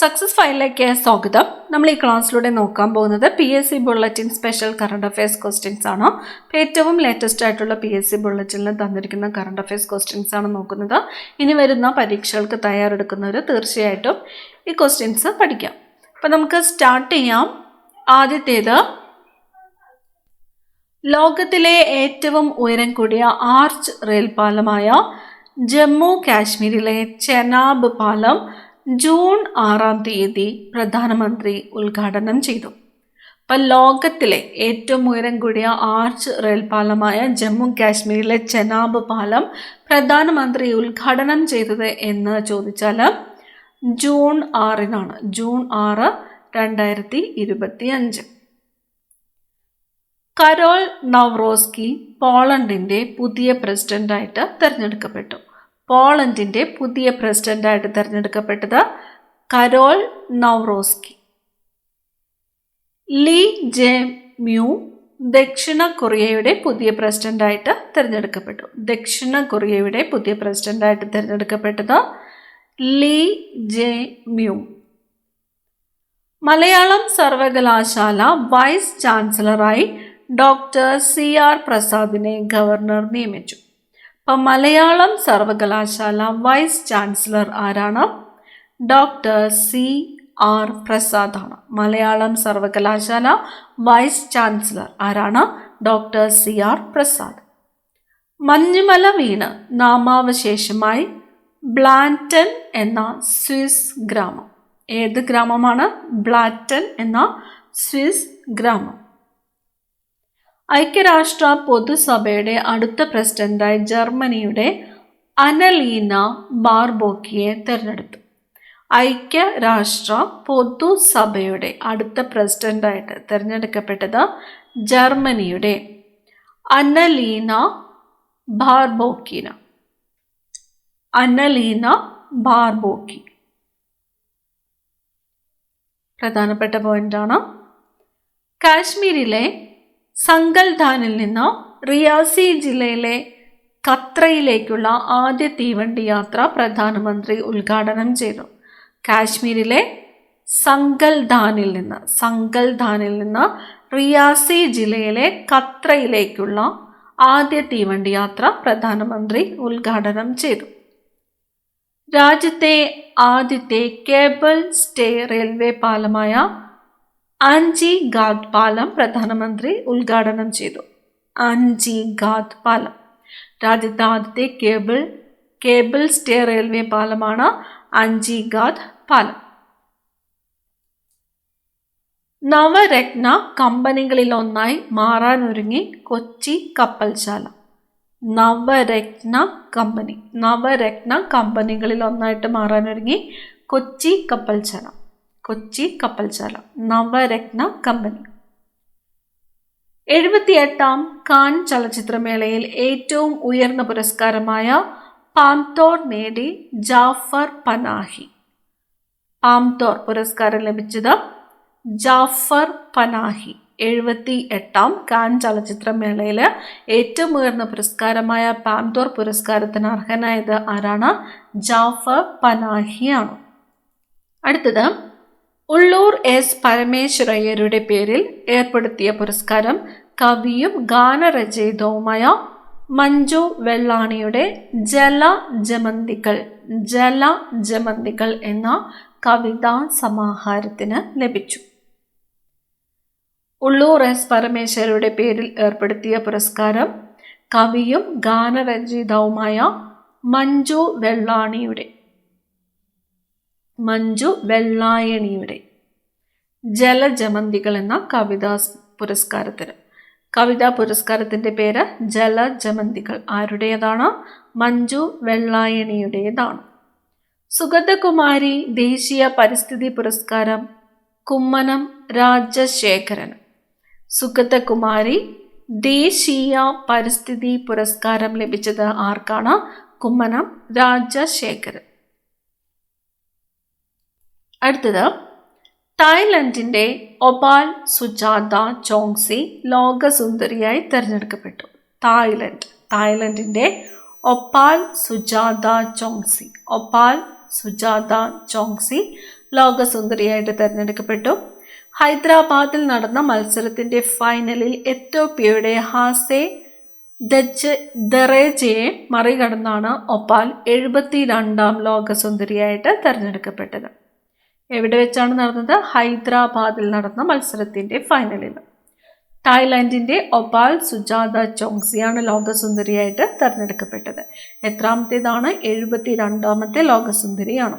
Success ഫയലിലേക്ക് സ്വാഗതം. നമ്മൾ ഈ ക്ലാസ്സിലൂടെ നോക്കാൻ പോകുന്നത് PSC bulletin special current affairs questions ആണ്. ഏറ്റവും ലേറ്റസ്റ്റ് ആയിട്ടുള്ള PSC ബുള്ളറ്റിനിൽ തന്നിരിക്കുന്ന കറണ്ട് അഫയേഴ്സ് ക്വസ്റ്റ്യൻസ് ആണ് നോക്കുന്നത്. ഇനി വരുന്ന പരീക്ഷകൾക്ക് തയ്യാറെടുക്കുന്നവർ തീർച്ചയായിട്ടും ഈ ക്വസ്റ്റ്യൻസ് പഠിക്കാം. അപ്പം നമുക്ക് സ്റ്റാർട്ട് ചെയ്യാം. ആദ്യത്തേത്, ലോകത്തിലെ ഏറ്റവും ഉയരം കൂടിയ ആർച്ച് റെയിൽ പാലമായ ജമ്മു കാശ്മീരിലെ ചെനാബ് പാലം ജൂൺ 6 പ്രധാനമന്ത്രി ഉദ്ഘാടനം ചെയ്തു. അപ്പം ലോകത്തിലെ ഏറ്റവും ഉയരം കൂടിയ ആർച്ച് റെയിൽ പാലമായ ജമ്മു കാശ്മീരിലെ ചെനാബ് പാലം പ്രധാനമന്ത്രി ഉദ്ഘാടനം ചെയ്തത് എന്ന് ചോദിച്ചാൽ ജൂൺ 6 ജൂൺ 6, 2025. കരോൾ നവ്റോസ്കി പോളണ്ടിൻ്റെ പുതിയ പ്രസിഡന്റായിട്ട് തിരഞ്ഞെടുക്കപ്പെട്ടു. പോളണ്ടിൻ്റെ പുതിയ പ്രസിഡന്റായിട്ട് തിരഞ്ഞെടുക്കപ്പെട്ടത് കരോൾ നവ്റോസ്കി. ലീ ജെ മ്യൂ ദക്ഷിണ കൊറിയയുടെ പുതിയ പ്രസിഡന്റായിട്ട് തിരഞ്ഞെടുക്കപ്പെട്ടു. ദക്ഷിണ കൊറിയയുടെ പുതിയ പ്രസിഡന്റായിട്ട് തിരഞ്ഞെടുക്കപ്പെട്ടത് ലീ ജെ മ്യൂ. മലയാളം സർവകലാശാല വൈസ് ചാൻസലറായി ഡോക്ടർ CR പ്രസാദിനെ ഗവർണർ നിയമിച്ചു. അപ്പം മലയാളം സർവകലാശാല വൈസ് ചാൻസലർ ആരാണ്? ഡോക്ടർ CR പ്രസാദാണ്. മലയാളം സർവകലാശാല വൈസ് ചാൻസലർ ആരാണ്? Doctor CR Prasad. മഞ്ഞുമല വീണ് നാമാവശേഷമായി ബ്ലാറ്റൻ എന്ന സ്വിസ് ഗ്രാമം. ഏത് ഗ്രാമമാണ്? ബ്ലാറ്റൻ എന്ന സ്വിസ് ഗ്രാമം. ഐക്യരാഷ്ട്ര പൊതുസഭയുടെ അടുത്ത പ്രസിഡന്റായി ജർമ്മനിയുടെ അനലീന ബാർബോക്കിയെ തിരഞ്ഞെടുത്തു. ഐക്യരാഷ്ട്ര പൊതുസഭയുടെ അടുത്ത പ്രസിഡന്റായിട്ട് തിരഞ്ഞെടുക്കപ്പെട്ടത് ജർമ്മനിയുടെ അനലീന ബാർബോക്കിന. അനലീന ബാർബോക്കി പ്രധാനപ്പെട്ട പോയിന്റാണ്. കാശ്മീരിലെ സംഗൽധാനിൽ നിന്ന് റിയാസി ജില്ലയിലെ ഖത്രയിലേക്കുള്ള ആദ്യ തീവണ്ടി യാത്ര പ്രധാനമന്ത്രി ഉദ്ഘാടനം ചെയ്തു. കാശ്മീരിലെ സംഗൽധാനിൽ നിന്ന് റിയാസി ജില്ലയിലെ ഖത്രയിലേക്കുള്ള ആദ്യ തീവണ്ടി യാത്ര പ്രധാനമന്ത്രി ഉദ്ഘാടനം ചെയ്തു. രാജ്യത്തെ ആദ്യത്തെ കേബിൾ സ്റ്റേ റെയിൽവേ പാലമായ ആൻജി ഘാട്ട് പാലം പ്രധാനമന്ത്രി ഉദ്ഘാടനം ചെയ്തു. ആൻജി ഘാട്ട് പാലം രാജ്യത്തെ ആദ്യത്തെ കേബിൾ സ്റ്റേ റെയിൽവേ പാലമാണ് ആൻജി ഘാട്ട് പാലം. നവരത്ന കമ്പനികളിലൊന്നായി മാറാനൊരുങ്ങി കൊച്ചി കപ്പൽശാല. നവരത്ന കമ്പനികളിലൊന്നായിട്ട് മാറാനൊരുങ്ങി കൊച്ചി കപ്പൽശാല. നവരത്ന കമ്പനി. 78ാം കാൻ ചലച്ചിത്രമേളയിൽ ഏറ്റവും ഉയർന്ന പുരസ്കാരമായ പാംതോർ നേടി ജാഫർ പനാഹി. പാംതോർ പുരസ്കാരം ലഭിച്ചത് ജാഫർ പനാഹി. 78ാം കാൻ ചലച്ചിത്രമേളയിൽ ഏറ്റവും ഉയർന്ന പുരസ്കാരമായ പാംതോർ പുരസ്കാരത്തിന് അർഹനായത് ആരാണ്? ജാഫർ പനാഹിയാണ്. അടുത്തത്, ഉള്ളൂർ S പരമേശ്വരയ്യരുടെ പേരിൽ ഏർപ്പെടുത്തിയ പുരസ്കാരം കവിയും ഗാനരചയിതാവുമായ മഞ്ജു വെള്ളാണിയുടെ ജലജമന്തികൾ എന്ന കവിതാ സമാഹാരത്തിന് ലഭിച്ചു. ഉള്ളൂർ S പരമേശ്വരയുടെ പേരിൽ ഏർപ്പെടുത്തിയ പുരസ്കാരം കവിയും ഗാനരചയിതാവുമായ മഞ്ജു വെള്ളായണിയുടെ ജലജമന്തികൾ എന്ന കവിതാ പുരസ്കാരത്തിൻ്റെ പേര് ജലജമന്തികൾ. ആരുടേതാണ്? മഞ്ജു വെള്ളായണിയുടേതാണ്. സുഗതകുമാരി ദേശീയ പരിസ്ഥിതി പുരസ്കാരം കുമ്മനം രാജശേഖരൻ. സുഗതകുമാരി ദേശീയ പരിസ്ഥിതി പുരസ്കാരം ലഭിച്ചത് ആർക്കാണ്? കുമ്മനം രാജശേഖരൻ. അടുത്തത്, തായ്ലൻഡിൻ്റെ ഒപാൽ സുജാത ചോങ്സി ലോകസുന്ദരിയായി തിരഞ്ഞെടുക്കപ്പെട്ടു. തായ്ലൻഡിൻ്റെ ഒപാൽ സുജാത ചോങ്സി ലോകസുന്ദരിയായിട്ട് തിരഞ്ഞെടുക്കപ്പെട്ടു. ഹൈദരാബാദിൽ നടന്ന മത്സരത്തിന്റെ ഫൈനലിൽ എത്യോപ്യയുടെ ഹാസെ ദറേജയെ മറികടന്നാണ് ഒപാൽ 72ാം ലോകസുന്ദരിയായിട്ട് തിരഞ്ഞെടുക്കപ്പെട്ടത്. എവിടെ വെച്ചാണ് നടന്നത്? ഹൈദരാബാദിൽ നടന്ന മത്സരത്തിന്റെ ഫൈനലിൽ. തായ്ലാന്റിന്റെ ഒപാൽ സുജാത ചോങ്സിയാണ് ലോകസുന്ദരിയായിട്ട് തിരഞ്ഞെടുക്കപ്പെട്ടത്. എത്രാമത്തേതാണ്? 72ാമത്തെ ലോകസുന്ദരിയാണ്.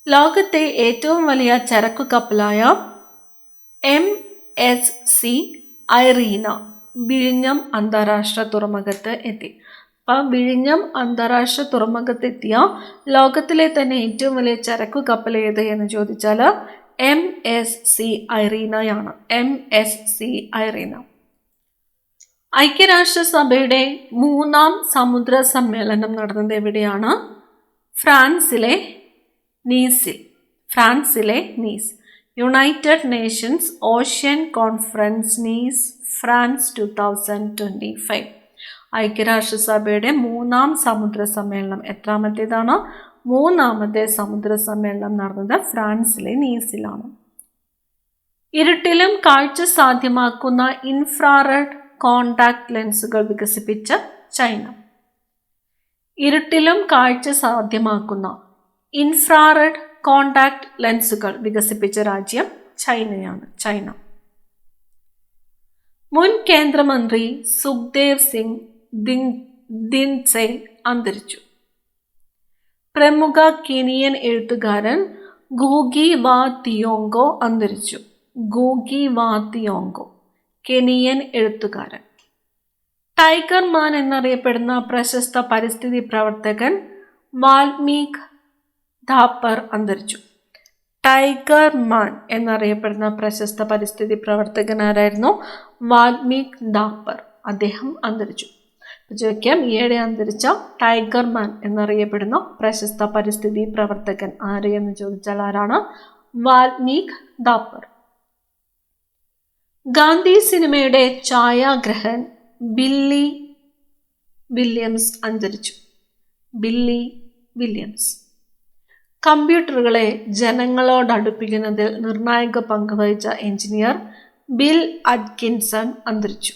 ലോകത്തെ ഏറ്റവും വലിയ ചരക്കു കപ്പലായ MSC ഐറീന വിഴിഞ്ഞം അന്താരാഷ്ട്ര തുറമുഖത്ത് എത്തി. അപ്പം വിഴിഞ്ഞം അന്താരാഷ്ട്ര തുറമുഖത്തെത്തിയ ലോകത്തിലെ തന്നെ ഏറ്റവും വലിയ ചരക്കു കപ്പൽ ഏത് എന്ന് ചോദിച്ചാൽ MSC ഐറീനയാണ്. MSC Irina. ഐക്യരാഷ്ട്രസഭയുടെ 3ാം സമുദ്ര സമ്മേളനം നടന്നത് എവിടെയാണ്? ഫ്രാൻസിലെ Nice. United Nations ocean conference Nice France 2025. ഐക്യരാഷ്ട്രസഭയുടെ 3ാം സമുദ്ര സമ്മേളനം എത്രാമത്തേതാണ്? 3ാമത്തെ സമുദ്ര സമ്മേളനം നടന്നത് ഫ്രാൻസിലെ നീസിലാണ്. ഇരുട്ടിലും കാഴ്ച സാധ്യമാക്കുന്ന ഇൻഫ്രാറെഡ് കോണ്ടാക്ട് ലെൻസുകൾ വികസിപ്പിച്ച ചൈന. ഇരുട്ടിലും കാഴ്ച സാധ്യമാക്കുന്ന ഇൻഫ്രാറെഡ് കോണ്ടാക്ട് ലെൻസുകൾ വികസിപ്പിച്ച രാജ്യം ചൈന. മുൻ കേന്ദ്രമന്ത്രി സുഖ്ദേവ് സിംഗ് ദിൻസെ അന്തരിച്ചു. പ്രമുഖ കെനിയൻ എഴുത്തുകാരൻ ഗൂഗി വാ തിയോങ്കോ അന്തരിച്ചു. കെനിയൻ എഴുത്തുകാരൻ. ടൈഗർ മാൻ എന്നറിയപ്പെടുന്ന പ്രശസ്ത പരിസ്ഥിതി പ്രവർത്തകൻ വാൽമീക് ധാപ്പർ അന്തരിച്ചു. ടൈഗർ മാൻ എന്നറിയപ്പെടുന്ന പ്രശസ്ത പരിസ്ഥിതി പ്രവർത്തകനാരായിരുന്നു? വാൽമീക് ധാപ്പർ. അദ്ദേഹം അന്തരിച്ചു. ചോദിക്കാം, ഈയിടെ അന്തരിച്ച ടൈഗർ മാൻ എന്നറിയപ്പെടുന്ന പ്രശസ്ത പരിസ്ഥിതി പ്രവർത്തകൻ ആര് എന്ന് ചോദിച്ചാൽ ആരാണ്? വാൽമീക് ധാപ്പർ. ഗാന്ധി സിനിമയുടെ ഛായാഗ്രഹൻ ബില്ലി വില്യംസ് അന്തരിച്ചു. കമ്പ്യൂട്ടറുകളെ ജനങ്ങളോടടുപ്പിക്കുന്നതിൽ നിർണായക പങ്കുവഹിച്ച എഞ്ചിനീയർ ബിൽ അറ്റ്കിൻസൺ അന്തരിച്ചു.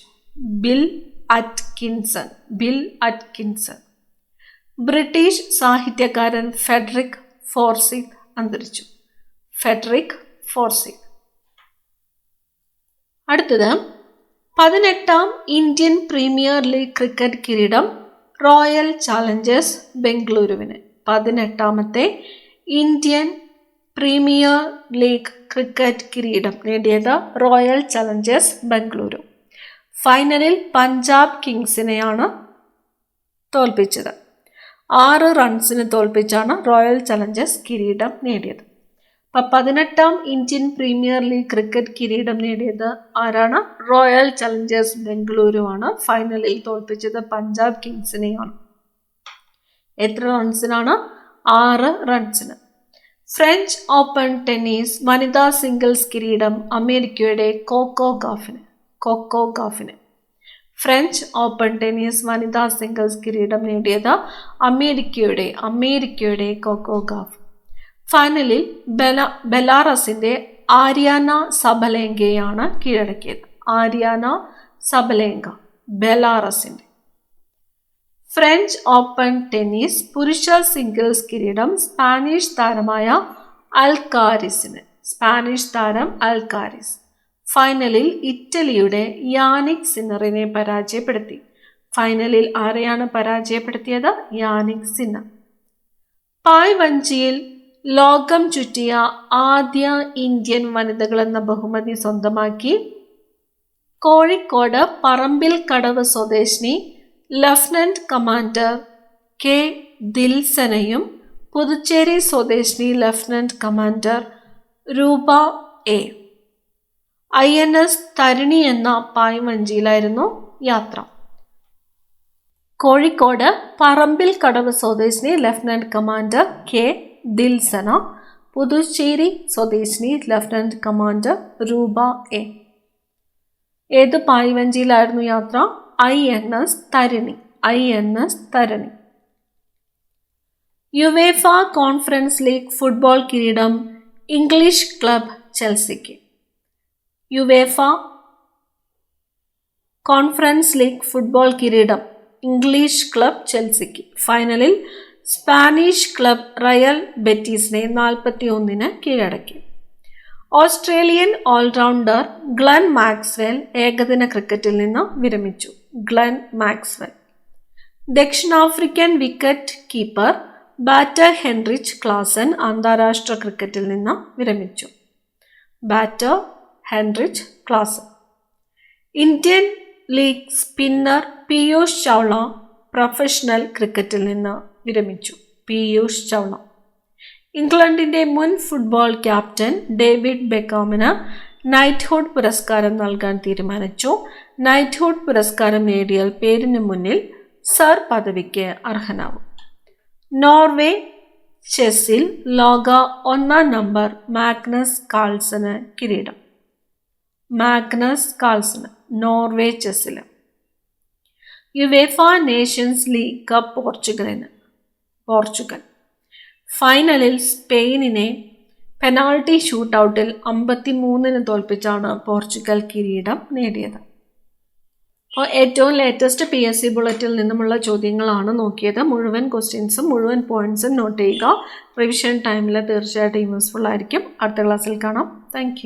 ബ്രിട്ടീഷ് സാഹിത്യകാരൻ ഫെഡറിക് ഫോർസിത്ത് അന്തരിച്ചു. അടുത്തത് 18ാം ഇന്ത്യൻ പ്രീമിയർ ലീഗ് ക്രിക്കറ്റ് കിരീടം റോയൽ ചാലഞ്ചേഴ്സ് ബംഗളൂരുവിന്. 18ാമത്തെ ഇന്ത്യൻ പ്രീമിയർ ലീഗ് ക്രിക്കറ്റ് കിരീടം നേടിയത് റോയൽ ചലഞ്ചേഴ്സ് ബംഗളൂരു. ഫൈനലിൽ പഞ്ചാബ് കിങ്സിനെയാണ് തോൽപ്പിച്ചത്. 6 റൺസിന് തോൽപ്പിച്ചാണ് റോയൽ ചലഞ്ചേഴ്സ് കിരീടം നേടിയത്. അപ്പം 18ാം ഇന്ത്യൻ പ്രീമിയർ ലീഗ് ക്രിക്കറ്റ് കിരീടം നേടിയത് ആരാണ്? റോയൽ ചലഞ്ചേഴ്സ് ബംഗളൂരു ആണ്. ഫൈനലിൽ തോൽപ്പിച്ചത് പഞ്ചാബ് കിങ്സിനെയാണ്. എത്ര റൺസിനാണ്? 6 റൺസിന്. ഫ്രഞ്ച് ഓപ്പൺ ടെന്നീസ് വനിതാ സിംഗിൾസ് കിരീടം അമേരിക്കയുടെ കോക്കോ ഗാഫിന്. ഫ്രഞ്ച് ഓപ്പൺ ടെന്നീസ് വനിതാ സിംഗിൾസ് കിരീടം നേടിയത് അമേരിക്കയുടെ കോക്കോ ഗാഫ്. ഫൈനലിൽ ബെലാറസിന്റെ ആര്യാന സബലെങ്കയെയാണ് കീഴടക്കിയത്. ബെലാറസിന്റെ. ഫ്രഞ്ച് ഓപ്പൺ ടെന്നീസ് പുരുഷ സിംഗിൾസ് കിരീടം സ്പാനിഷ് താരമായ അൽക്കാരിസ്. ഫൈനലിൽ ഇറ്റലിയുടെ യാനിക് സിന്നറിനെ പരാജയപ്പെടുത്തി. ഫൈനലിൽ ആരെയാണ് പരാജയപ്പെടുത്തിയത്? Jannik Sinner. പായ്വഞ്ചിയിൽ ലോകം ചുറ്റിയ ആദ്യ ഇന്ത്യൻ വനിതകൾ എന്ന ബഹുമതി സ്വന്തമാക്കി കോഴിക്കോട് പറമ്പിൽ കടവ് സ്വദേശിനി ലഫ്റ്റനന്റ് കമാൻഡർ കെ ദിൽസനയും പുതുച്ചേരി സ്വദേശിനി lieutenant commander Roopa A. INS Tarini എന്ന പായ്വഞ്ചിയിലായിരുന്നു യാത്ര. കോഴിക്കോട് പറമ്പിൽ കടവ് സ്വദേശിനി lieutenant commander K Dilsana, Puducherry സ്വദേശിനി ലഫ്റ്റനന്റ് കമാൻഡർ രൂപ എ. ഏത് പായ്വഞ്ചിയിലായിരുന്നു യാത്ര? INS Tarini. UEFA conference league football കിരീടം ഇംഗ്ലീഷ് ക്ലബ് ചെൽസിക്ക്. യുവേഫ കോൺഫറൻസ് ലീഗ് ഫുട്ബോൾ കിരീടം ഇംഗ്ലീഷ് ക്ലബ് ചെൽസിക്ക്. ഫൈനലിൽ സ്പാനിഷ് ക്ലബ് റയൽ ബെറ്റീസിനെ 41 കീഴടക്കി. ഓസ്ട്രേലിയൻ ഓൾറൗണ്ടർ ഗ്ലെൻ മാക്സ്വെൽ ഏകദിന ക്രിക്കറ്റിൽ നിന്ന് വിരമിച്ചു. Glenn Maxwell. ദക്ഷിണാഫ്രിക്കൻ wicket keeper batter Heinrich Klaasen അന്താരാഷ്ട്ര ക്രിക്കറ്റിൽ നിന്ന് വിരമിച്ചു. Batter Heinrich Klaasen. Indian league spinner Piyush Chawla professional ക്രിക്കറ്റിൽ നിന്ന് വിരമിച്ചു. പീയൂഷ് ചൗള. ഇംഗ്ലണ്ടിന്റെ മുൻ ഫുട്ബോൾ ക്യാപ്റ്റൻ ഡേവിഡ് ബെക്കാമിന് നൈറ്റ്ഹുഡ് പുരസ്കാരം നൽകാൻ തീരുമാനിച്ചു. നൈറ്റ്ഹുഡ് പുരസ്കാരം നേടിയാൽ പേരിന് മുന്നിൽ സർ പദവിക്ക് അർഹനാവും. നോർവേ ചെസ്സിൽ ലോക 1 നമ്പർ മാഗ്നസ് കാൾസന് കിരീടം. മാഗ്നസ് കാൾസന് നോർവേ ചെസ്സിൽ. UEFA nations league cup Portugal. ഫൈനലിൽ സ്പെയിനിനെ പെനാൾട്ടി ഷൂട്ടൗട്ടിൽ 53 തോൽപ്പിച്ചാണ് പോർച്ചുഗൽ കിരീടം നേടിയത്. അപ്പോൾ ഏറ്റവും ലേറ്റസ്റ്റ് PSC ബുള്ളറ്റിൽ നിന്നുമുള്ള ചോദ്യങ്ങളാണ് നോക്കിയത്. മുഴുവൻ ക്വസ്റ്റ്യൻസും മുഴുവൻ പോയിന്റ്സും നോട്ട് ചെയ്യുക. റിവിഷൻ ടൈമിൽ തീർച്ചയായിട്ടും യൂസ്ഫുൾ ആയിരിക്കും. അടുത്ത ക്ലാസ്സിൽ കാണാം. താങ്ക്